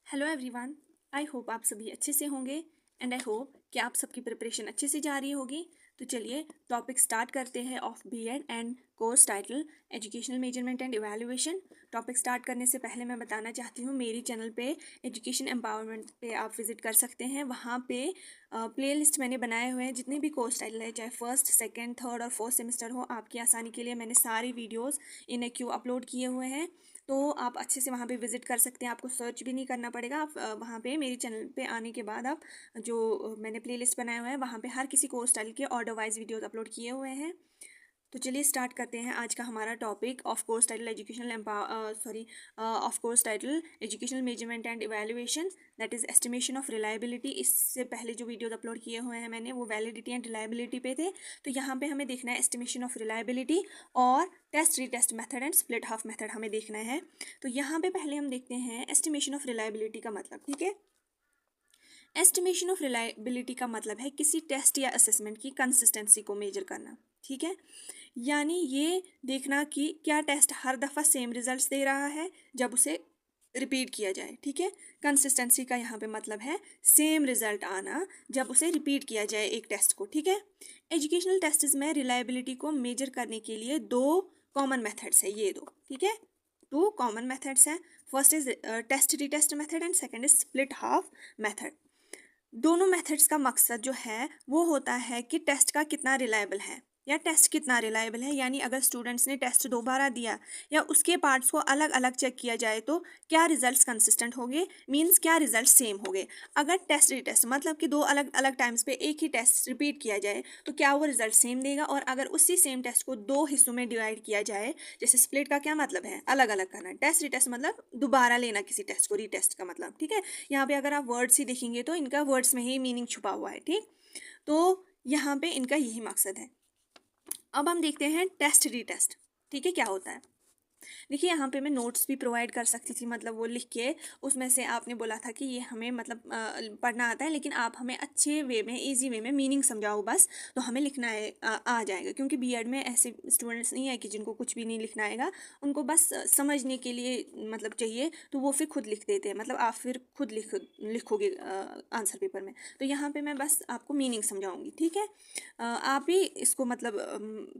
Hello everyone. I hope आप सभी अच्छे से होंगे एंड आई होप कि आप सबकी प्रिपरेशन अच्छे से जा रही होगी। तो चलिए टॉपिक स्टार्ट करते हैं of BEd and course title educational measurement and evaluation. Topic start करने से पहले मैं बताना चाहती हूँ मेरी चैनल पे एजुकेशन एम्पावरमेंट पे आप विजिट कर सकते हैं। वहाँ पे प्लेलिस्ट मैंने बनाए हुए हैं, जितने भी कोर्स टाइटल है, चाहे फर्स्ट सेकेंड थर्ड और फोर्थ सेमेस्टर हो, आपकी आसानी के लिए मैंने सारी वीडियोज़ इन ए क्यू अपलोड किए हुए हैं। तो आप अच्छे से वहाँ पे विजिट कर सकते हैं, आपको सर्च भी नहीं करना पड़ेगा। आप वहाँ पे मेरे चैनल पे आने के बाद आप जो मैंने प्लेलिस्ट बनाया हुआ है वहाँ पे हर किसी कोर्स स्टाइल के ऑर्डर वाइज वीडियोस अपलोड किए हुए हैं। तो चलिए स्टार्ट करते हैं आज का हमारा topic of course title educational measurement and evaluation, that is estimation of reliability. इससे पहले जो वीडियोस अपलोड किए हुए हैं मैंने वो वैलिडिटी एंड रिलायबिलिटी पे थे। तो यहाँ पे हमें देखना है एस्टिमेशन ऑफ रिलायबिलिटी और test retest method and split half method हमें देखना है। तो यहाँ पे पहले हम देखते हैं एस्टिमेशन ऑफ रिलायबिलिटी का मतलब। ठीक है, एस्टिमेशन ऑफ रिलायबिलिटी का मतलब है किसी टेस्ट या असेसमेंट की कंसिस्टेंसी को मेजर करना। ठीक है, यानी ये देखना कि क्या टेस्ट हर दफ़ा सेम रिजल्ट्स दे रहा है जब उसे रिपीट किया जाए। ठीक है, कंसिस्टेंसी का यहाँ पे मतलब है सेम रिजल्ट आना जब उसे रिपीट किया जाए एक टेस्ट को। ठीक है, एजुकेशनल टेस्ट्स में रिलायबिलिटी को मेजर करने के लिए दो कॉमन मेथड्स है, ये दो। ठीक है, टू कॉमन मेथड्स हैं। First is test retest method and second is split half method. दोनों मेथड्स का मकसद जो है वो होता है कि टेस्ट का कितना रिलायबल है या टेस्ट कितना रिलायबल है, यानी अगर स्टूडेंट्स ने टेस्ट दोबारा दिया या उसके पार्ट्स को अलग अलग चेक किया जाए तो क्या रिजल्ट्स कंसिस्टेंट होंगे, मींस क्या रिजल्ट सेम होंगे। अगर टेस्ट रीटेस्ट मतलब कि दो अलग अलग टाइम्स पे एक ही टेस्ट रिपीट किया जाए तो क्या वो रिजल्ट सेम देगा, और अगर उसी सेम टेस्ट को दो हिस्सों में डिवाइड किया जाए, जैसे स्प्लिट का क्या मतलब है, अलग अलग करना, टेस्ट रीटेस्ट मतलब दोबारा लेना किसी टेस्ट को, रीटेस्ट का मतलब। ठीक है, यहाँ पे अगर आप वर्ड्स ही देखेंगे तो इनका वर्ड्स में ही मीनिंग छुपा हुआ है। ठीक, तो यहाँ पे इनका यही मकसद है। अब हम देखते हैं टेस्ट रीटेस्ट। ठीक है, क्या होता है। देखिए यहाँ पे मैं नोट्स भी प्रोवाइड कर सकती थी, मतलब वो लिख के उसमें से आपने बोला था कि ये हमें मतलब पढ़ना आता है लेकिन आप हमें अच्छे वे में, इजी वे में मीनिंग समझाओ बस, तो हमें लिखना है आ जाएगा। क्योंकि बीएड में ऐसे स्टूडेंट्स नहीं है कि जिनको कुछ भी नहीं लिखना आएगा, उनको बस समझने के लिए मतलब चाहिए, तो वो फिर खुद लिख देते हैं, मतलब आप फिर खुद लिखोगे आंसर पेपर में। तो यहाँ पे मैं बस आपको मीनिंग समझाऊंगी। ठीक है, आप भी इसको मतलब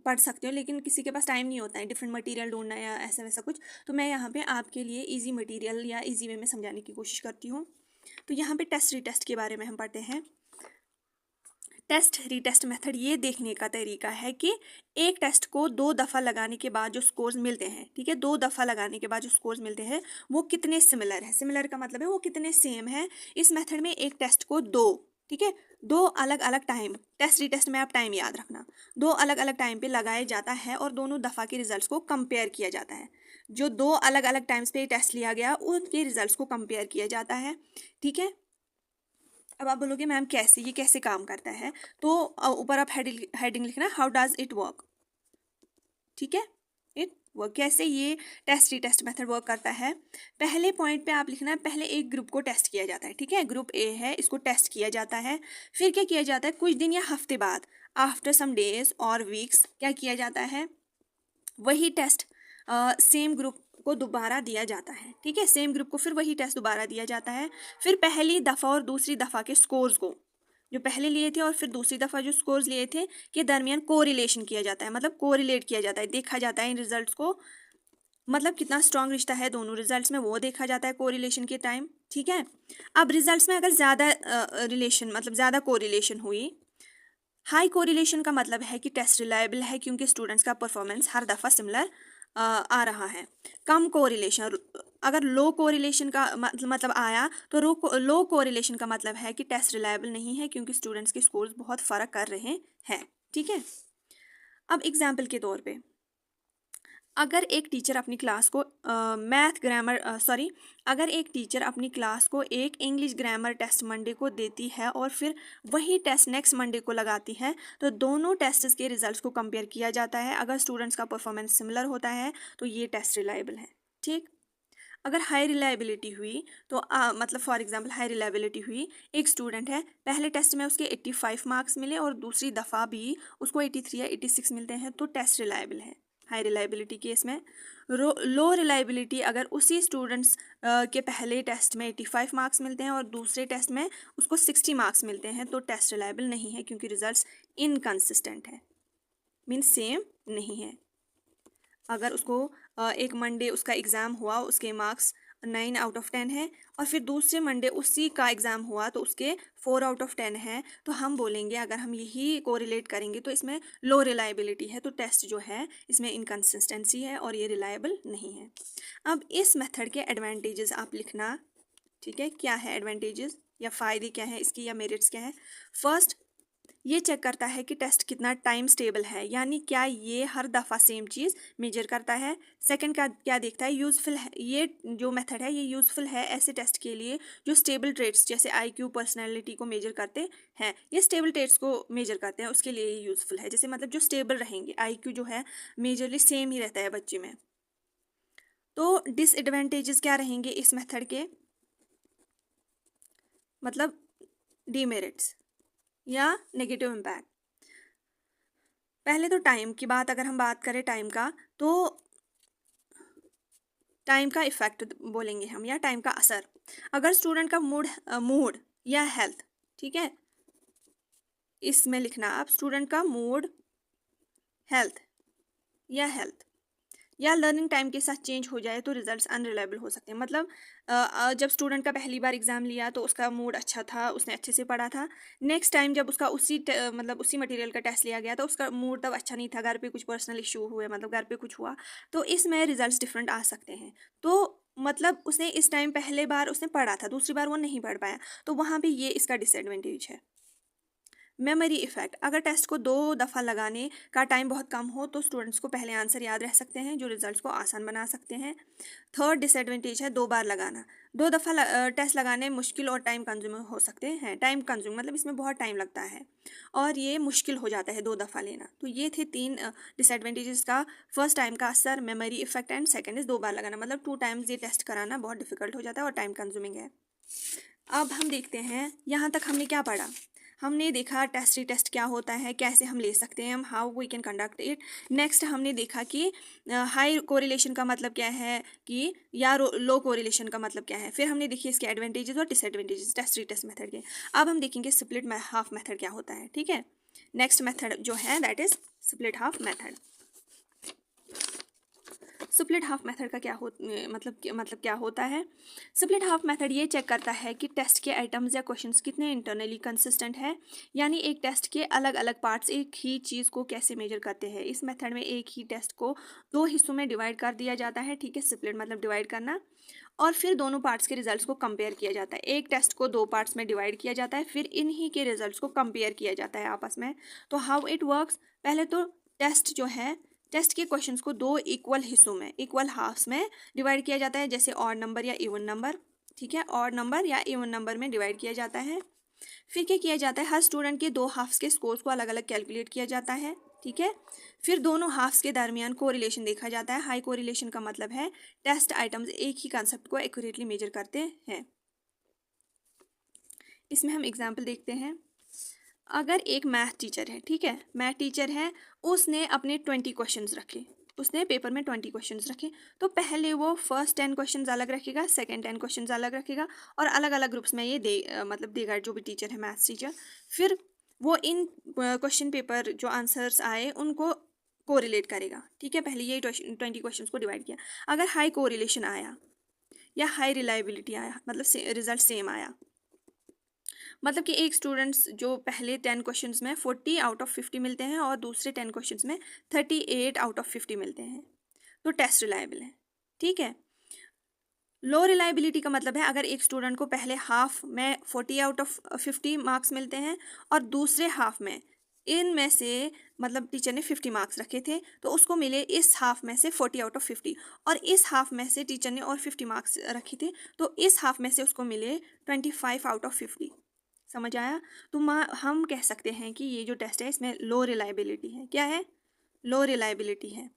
पढ़ सकते हो, लेकिन किसी के पास टाइम नहीं होता है डिफरेंट मटेरियल ढूंढना या ऐसा वैसा कुछ, तो मैं यहाँ पे आपके लिए इजी मटेरियल या इजी वे में समझाने की कोशिश करती हूँ। तो यहाँ पे टेस्ट रीटेस्ट के बारे में हम पढ़ते हैं। टेस्ट रीटेस्ट मेथड ये देखने का तरीका है कि एक टेस्ट को दो दफ़ा लगाने के बाद जो स्कोर्स मिलते हैं, ठीक है, दो दफ़ा लगाने के बाद जो स्कोर्स मिलते हैं वो कितने सिमिलर है। सिमिलर का मतलब है वो कितने सेम है। इस मेथड में एक टेस्ट को दो, ठीक है, दो अलग अलग टाइम, टेस्ट रीटेस्ट में आप टाइम याद रखना, दो अलग अलग टाइम पे लगाया जाता है और दोनों दफ़ा के रिजल्ट्स को कंपेयर किया जाता है। जो दो अलग अलग टाइम्स पे टेस्ट लिया गया उनके रिजल्ट्स को कंपेयर किया जाता है। ठीक है, अब आप बोलोगे मैम कैसे, ये कैसे काम करता है, तो ऊपर आप हेडिंग लिखना, हाउ डज इट वर्क। ठीक है, इट वर्क, कैसे ये टेस्ट रीटेस्ट मेथड वर्क करता है। पहले पॉइंट पे आप लिखना है, पहले एक ग्रुप को टेस्ट किया जाता है। ठीक है, ग्रुप ए है, इसको टेस्ट किया जाता है। फिर क्या किया जाता है, कुछ दिन या हफ्ते बाद, आफ्टर सम डेज और वीक्स, क्या किया जाता है, वही टेस्ट सेम ग्रुप को दोबारा दिया जाता है। ठीक है, सेम ग्रुप को फिर वही टेस्ट दोबारा दिया जाता है। फिर पहली दफ़ा और दूसरी दफ़ा के स्कोर्स को, जो पहले लिए थे और फिर दूसरी दफ़ा जो स्कोर्स लिए थे, के दरमियान कोरिलेशन किया जाता है, मतलब कोरिलेट किया जाता है, देखा जाता है इन रिजल्ट्स को, मतलब कितना स्ट्रॉन्ग रिश्ता है दोनों रिजल्ट्स में वो देखा जाता है कोरिलेशन के टाइम। ठीक है, अब रिजल्ट्स में अगर ज़्यादा रिलेशन मतलब ज़्यादा कोरिलेशन हुई, हाई कोरिलेशन का मतलब है कि टेस्ट रिलायबल है क्योंकि स्टूडेंट्स का परफॉर्मेंस हर दफ़ा सिमिलर आ रहा है। कम कोरिलेशन, अगर लो कोरिलेशन का मतलब आया तो लो कोरिलेशन का मतलब है कि टेस्ट रिलायबल नहीं है क्योंकि स्टूडेंट्स के स्कोर्स बहुत फ़र्क कर रहे हैं। ठीक है, अब एग्जाम्पल के तौर पे, अगर एक टीचर अपनी क्लास को अगर एक टीचर अपनी क्लास को एक इंग्लिश ग्रामर टेस्ट मंडे को देती है और फिर वही टेस्ट नेक्स्ट मंडे को लगाती है, तो दोनों टेस्ट्स के रिजल्ट्स को कंपेयर किया जाता है। अगर स्टूडेंट्स का परफॉर्मेंस सिमिलर होता है तो ये टेस्ट रिलायबल है। ठीक, अगर हाई रिलायबिलिटी हुई तो मतलब फॉर एग्जांपल हाई रिलायबिलिटी हुई, एक स्टूडेंट है, पहले टेस्ट में उसके 85 मार्क्स मिले और दूसरी दफ़ा भी उसको 83 या 86 मिलते हैं, तो टेस्ट रिलायबल है हाई रिलायबिलिटी केस में। लो रिलायबिलिटी अगर उसी स्टूडेंट्स के पहले टेस्ट में 85 मार्क्स मिलते हैं और दूसरे टेस्ट में उसको 60 मार्क्स मिलते हैं तो टेस्ट रिलायबल नहीं है, क्योंकि रिजल्ट्स इनकंसिस्टेंट है, मीन्स सेम नहीं है। अगर उसको एक मंडे उसका एग्ज़ाम हुआ, उसके मार्क्स 9 आउट ऑफ 10 है, और फिर दूसरे मंडे उसी का एग्ज़ाम हुआ तो उसके 4 आउट ऑफ 10 है, तो हम बोलेंगे, अगर हम यही कोरिलेट करेंगे तो इसमें लो रिलायबिलिटी है, तो टेस्ट जो है इसमें इनकन्सिस्टेंसी है और ये रिलायबल नहीं है। अब इस मेथड के एडवांटेजेस आप लिखना, ठीक है, क्या है एडवांटेजेस या फ़ायदे क्या है इसकी या मेरिट्स क्या है। फर्स्ट, ये चेक करता है कि टेस्ट कितना टाइम स्टेबल है, यानी क्या ये हर दफ़ा सेम चीज़ मेजर करता है। सेकंड क्या देखता है, यूज़फुल है, ये जो मेथड है ये यूज़फुल है ऐसे टेस्ट के लिए जो स्टेबल ट्रेट्स जैसे आईक्यू, पर्सनैलिटी को मेजर करते हैं। ये स्टेबल ट्रेट्स को मेजर करते हैं, उसके लिए ये यूज़फुल है, जैसे मतलब जो स्टेबल रहेंगे। आईक्यू जो है मेजरली सेम ही रहता है बच्चे में। तो डिसएडवांटेजेस क्या रहेंगे इस मेथड के, मतलब डीमेरिट्स या नेगेटिव इम्पैक्ट। पहले तो टाइम की बात, अगर हम बात करें टाइम का, तो टाइम का इफ़ेक्ट बोलेंगे हम, या टाइम का असर। अगर स्टूडेंट का मूड या हेल्थ, ठीक है, इसमें लिखना आप स्टूडेंट का मूड, हेल्थ या लर्निंग टाइम के साथ चेंज हो जाए तो रिजल्ट्स अनरिलायबल हो सकते हैं। मतलब जब स्टूडेंट का पहली बार एग्ज़ाम लिया तो उसका मूड अच्छा था, उसने अच्छे से पढ़ा था। नेक्स्ट टाइम जब उसका मतलब उसी मटेरियल का टेस्ट लिया गया तो उसका मूड तब अच्छा नहीं था, घर पे कुछ पर्सनल इशू हुए, मतलब घर पे कुछ हुआ, तो इसमें रिजल्ट्स डिफरेंट आ सकते हैं। तो मतलब उसने इस टाइम पहले बार उसने पढ़ा था, दूसरी बार वो नहीं पढ़ पाया, तो वहाँ पे ये इसका डिसएडवांटेज है। मेमोरी इफ़ेक्ट, अगर टेस्ट को 2 दफ़ा लगाने का टाइम बहुत कम हो तो स्टूडेंट्स को पहले आंसर याद रह सकते हैं, जो रिजल्ट्स को आसान बना सकते हैं। थर्ड डिसएडवांटेज है 2 बार लगाना। 2 दफ़ा टेस्ट लगाने मुश्किल और टाइम कंज्यूमिंग हो सकते हैं। टाइम कंज्यूम मतलब इसमें बहुत टाइम लगता है और ये मुश्किल हो जाता है 2 दफ़ा लेना। तो ये थे 3 डिसएडवांटेजेस का। फर्स्ट, टाइम का असर, memory effect, and second is 2 बार लगाना, मतलब 2 टाइम्स ये टेस्ट कराना बहुत डिफिकल्ट हो जाता है और टाइम कंज्यूमिंग है। अब हम देखते हैं यहाँ तक हमने क्या पढ़ा। हमने देखा टेस्ट रीटेस्ट क्या होता है, कैसे हम ले सकते हैं, हम how we can conduct it. Next हमने देखा कि हाई कोरिलेशन का मतलब क्या है, कि या लो कोरिलेशन का मतलब क्या है। फिर हमने देखी इसके एडवांटेजेस और डिसएडवांटेजेस टेस्ट रीटेस्ट मेथड के। अब हम देखेंगे स्प्लिट हाफ मेथड क्या होता है, ठीक है। नेक्स्ट मेथड जो है that is split half method. Split half method का मतलब क्या होता है। स्प्लिट हाफ मेथड ये चेक करता है कि टेस्ट के आइटम्स या क्वेश्चंस कितने इंटरनली कंसिस्टेंट है, यानी एक टेस्ट के अलग अलग पार्ट्स एक ही चीज़ को कैसे मेजर करते हैं। इस मेथड में एक ही टेस्ट को 2 हिस्सों में डिवाइड कर दिया जाता है, ठीक है, स्प्लिट मतलब डिवाइड करना, और फिर दोनों पार्ट्स के रिजल्ट्स को कंपेयर किया जाता है। एक टेस्ट को 2 पार्ट्स में डिवाइड किया जाता है, फिर इन्हीं के रिजल्ट्स को कंपेयर किया जाता है आपस में। तो हाउ इट वर्क्स, पहले तो टेस्ट जो है, टेस्ट के क्वेश्चंस को 2 इक्वल हिस्सों में, इक्वल हाफ्स में डिवाइड किया जाता है, जैसे ऑड नंबर या इवन नंबर, ठीक है, ऑड नंबर या इवन नंबर में डिवाइड किया जाता है। फिर क्या किया जाता है, हर स्टूडेंट के 2 हाफ्स के स्कोर्स को अलग अलग कैलकुलेट किया जाता है, ठीक है। फिर दोनों हाफ्स के दरमियान कोरिलेशन देखा जाता है। हाई कोरिलेशन का मतलब है टेस्ट आइटम्स एक ही कॉन्सेप्ट को एक्यूरेटली मेजर करते हैं। इसमें हम एग्जाम्पल देखते हैं। अगर एक मैथ टीचर है, ठीक है, मैथ टीचर है, उसने अपने 20 क्वेश्चंस रखे, उसने पेपर में 20 क्वेश्चंस रखे, तो पहले वो फर्स्ट 10 क्वेश्चंस अलग रखेगा, सेकंड 10 क्वेश्चंस अलग रखेगा, और अलग अलग ग्रुप्स में ये मतलब देगा जो भी टीचर है, मैथ्स टीचर। फिर वो इन क्वेश्चन पेपर जो आंसर्स आए उनको कोरिलेट करेगा, ठीक है। पहले ये 20 क्वेश्चंस को डिवाइड किया। अगर हाई कोरिलेशन आया या हाई रिलायबिलिटी आया, मतलब रिजल्ट सेम आया, मतलब कि एक स्टूडेंट्स जो पहले 10 क्वेश्चंस में 40 आउट ऑफ 50 मिलते हैं और दूसरे 10 क्वेश्चंस में 38 आउट ऑफ 50 मिलते हैं, तो टेस्ट रिलायबल है, ठीक है। लो रिलायबिलिटी का मतलब है अगर एक स्टूडेंट को पहले हाफ में 40 आउट ऑफ 50 मार्क्स मिलते हैं और दूसरे हाफ में इनमें से मतलब टीचर ने 50 मार्क्स रखे थे, तो उसको मिले इस हाफ में से 40 आउट ऑफ 50, और इस हाफ में से टीचर ने और 50 मार्क्स रखे थे, तो इस हाफ में से उसको मिले 25 आउट ऑफ 50। समझ आया। तो हम कह सकते हैं कि ये जो टेस्ट है इसमें लो रिलायबिलिटी है। क्या है, लो रिलायबिलिटी है,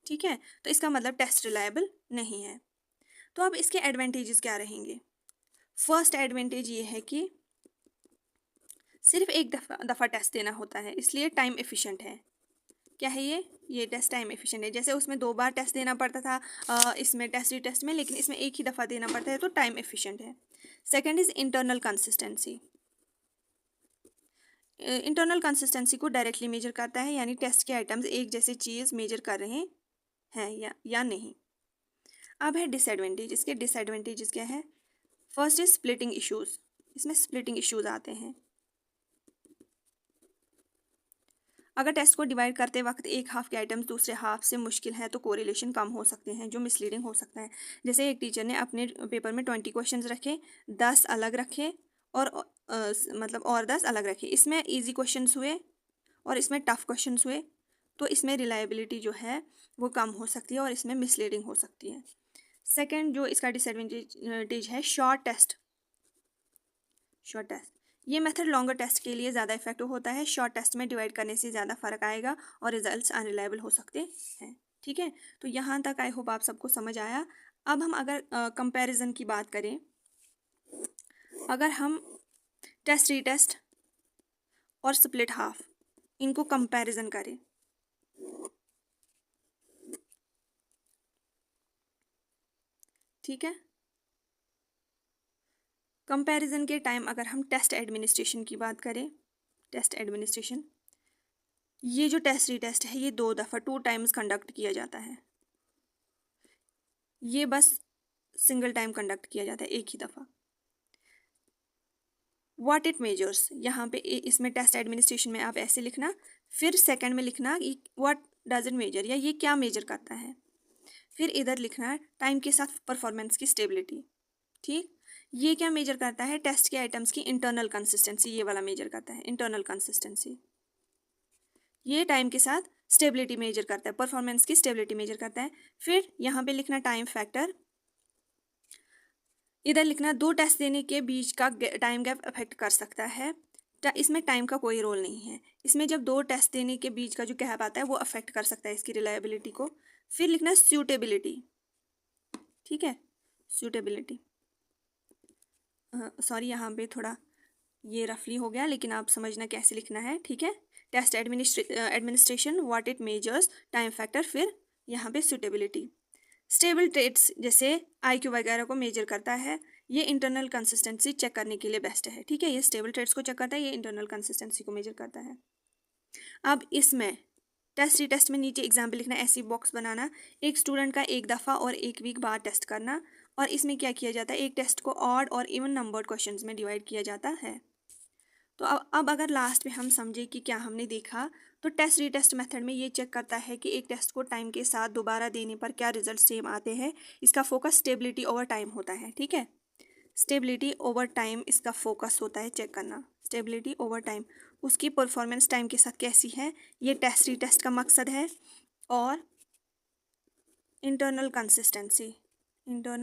ठीक है। तो इसका मतलब टेस्ट रिलायबल नहीं है। तो अब इसके एडवांटेजेस क्या रहेंगे। फर्स्ट एडवांटेज ये है कि सिर्फ एक दफ़ा टेस्ट देना होता है, इसलिए टाइम एफिशिएंट है, क्या है ये टेस्ट टाइम एफिशिएंट है। जैसे उसमें 2 बार टेस्ट देना पड़ता था इसमें टेस्ट रीटेस्ट में, लेकिन इसमें एक ही दफ़ा देना पड़ता है, तो टाइम एफिशिएंट है। Second is internal consistency. Internal consistency को डायरेक्टली मेजर करता है, यानी टेस्ट के आइटम्स एक जैसे चीज़ मेजर कर रहे हैं या नहीं। अब है डिसएडवांटेज। इसके डिसएडवांटेजेस क्या है? First is splitting issues. इसमें स्प्लिटिंग इश्यूज आते हैं। अगर टेस्ट को डिवाइड करते वक्त एक हाफ के आइटम्स दूसरे हाफ से मुश्किल है तो कोरिलेशन कम हो सकते हैं, जो मिसलीडिंग हो सकता है। जैसे एक टीचर ने अपने पेपर में 20 क्वेश्चंस रखे, 10 अलग रखे और मतलब और 10 अलग रखे। इसमें इजी क्वेश्चंस हुए और इसमें टफ क्वेश्चंस हुए, तो इसमें रिलायबिलिटी जो है वो कम हो सकती है और इसमें मिसलीडिंग हो सकती है। सेकेंड जो इसका डिसएडवांटेज है, शॉर्ट टेस्ट। ये मेथड लॉन्गर टेस्ट के लिए ज़्यादा इफेक्टिव होता है। शॉर्ट टेस्ट में डिवाइड करने से ज़्यादा फर्क आएगा और रिजल्ट्स अनरिलायबल हो सकते हैं। ठीक है, तो यहाँ तक आई होप आप सबको समझ आया। अब हम अगर कंपैरिजन की बात करें, अगर हम टेस्ट रीटेस्ट और स्प्लिट हाफ इनको कंपैरिजन करें, ठीक है, कंपैरिजन के टाइम अगर हम टेस्ट एडमिनिस्ट्रेशन की बात करें, टेस्ट एडमिनिस्ट्रेशन, ये जो टेस्ट रीटेस्ट है ये 2 दफ़ा 2 टाइम्स कंडक्ट किया जाता है। ये बस सिंगल टाइम कंडक्ट किया जाता है, एक ही दफ़ा। व्हाट इट मेजर्स, यहाँ पे इसमें टेस्ट एडमिनिस्ट्रेशन में आप ऐसे लिखना, फिर सेकंड में लिखना व्हाट डज इट मेजर, या ये क्या मेजर करता है। फिर इधर लिखना है टाइम के साथ परफॉर्मेंस की स्टेबिलिटी। ठीक, ये क्या मेजर करता है? टेस्ट के आइटम्स की इंटरनल कंसिस्टेंसी, ये वाला मेजर करता है इंटरनल कंसिस्टेंसी। ये टाइम के साथ स्टेबिलिटी मेजर करता है, परफॉर्मेंस की स्टेबिलिटी मेजर करता है। फिर यहाँ पे लिखना टाइम फैक्टर, इधर लिखना 2 टेस्ट देने के बीच का टाइम गैप अफेक्ट कर सकता है। इसमें टाइम का कोई रोल नहीं है। इसमें जब 2 टेस्ट देने के बीच का जो गैप आता है वो अफेक्ट कर सकता है इसकी रिलायबिलिटी को। फिर लिखना सूटेबिलिटी। ठीक है, सूटेबिलिटी, सॉरी यहाँ पे थोड़ा ये रफली हो गया, लेकिन आप समझना कैसे लिखना है। ठीक है, test administration, what it measures, time factor, फिर यहाँ पे सूटेबिलिटी। स्टेबल ट्रेट्स जैसे IQ वगैरह को मेजर करता है। ये इंटरनल कंसिस्टेंसी चेक करने के लिए बेस्ट है। ठीक है, ये स्टेबल ट्रेट्स को चेक करता है, ये इंटरनल कंसिस्टेंसी को मेजर करता है। अब इसमें टेस्ट रीटेस्ट में नीचे एग्जाम्पल लिखना, ऐसी बॉक्स बनाना, एक स्टूडेंट का एक दफ़ा और एक वीक बाद टेस्ट करना। और इसमें क्या किया जाता है, एक टेस्ट को ऑड और इवन नंबर्ड क्वेश्चंस में डिवाइड किया जाता है। तो अब अगर लास्ट में हम समझे कि क्या हमने देखा, तो टेस्ट रीटेस्ट मेथड में ये चेक करता है कि एक टेस्ट को टाइम के साथ दोबारा देने पर क्या रिजल्ट सेम आते हैं। इसका फोकस स्टेबिलिटी ओवर टाइम होता है। ठीक है, स्टेबिलिटी ओवर टाइम इसका फोकस होता है चेक करना, स्टेबिलिटी ओवर टाइम, उसकी परफॉर्मेंस टाइम के साथ कैसी है, ये टेस्ट रीटेस्ट का मकसद है। और इंटरनल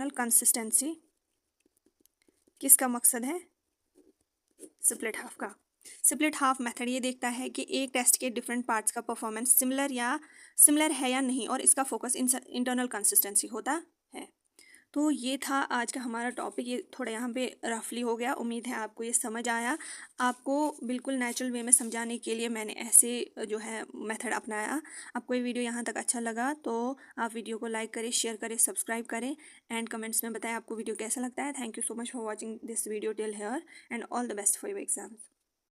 कंसिस्टेंसी किसका मकसद है? स्प्लिट हाफ का। स्प्लिट हाफ मेथड ये देखता है कि एक टेस्ट के डिफरेंट पार्ट्स का परफॉर्मेंस सिमिलर है या नहीं, और इसका फोकस इंटरनल कंसिस्टेंसी होता है। तो ये था आज का हमारा टॉपिक। ये थोड़ा यहाँ पे रफली हो गया, उम्मीद है आपको ये समझ आया। आपको बिल्कुल नेचुरल वे में समझाने के लिए मैंने ऐसे जो है मेथड अपनाया। आपको ये वीडियो यहाँ तक अच्छा लगा तो आप वीडियो को लाइक करें, शेयर करें, सब्सक्राइब करें एंड कमेंट्स में बताएं आपको वीडियो कैसा लगता है। Thank you so much for watching this video till here and all the best for your exams.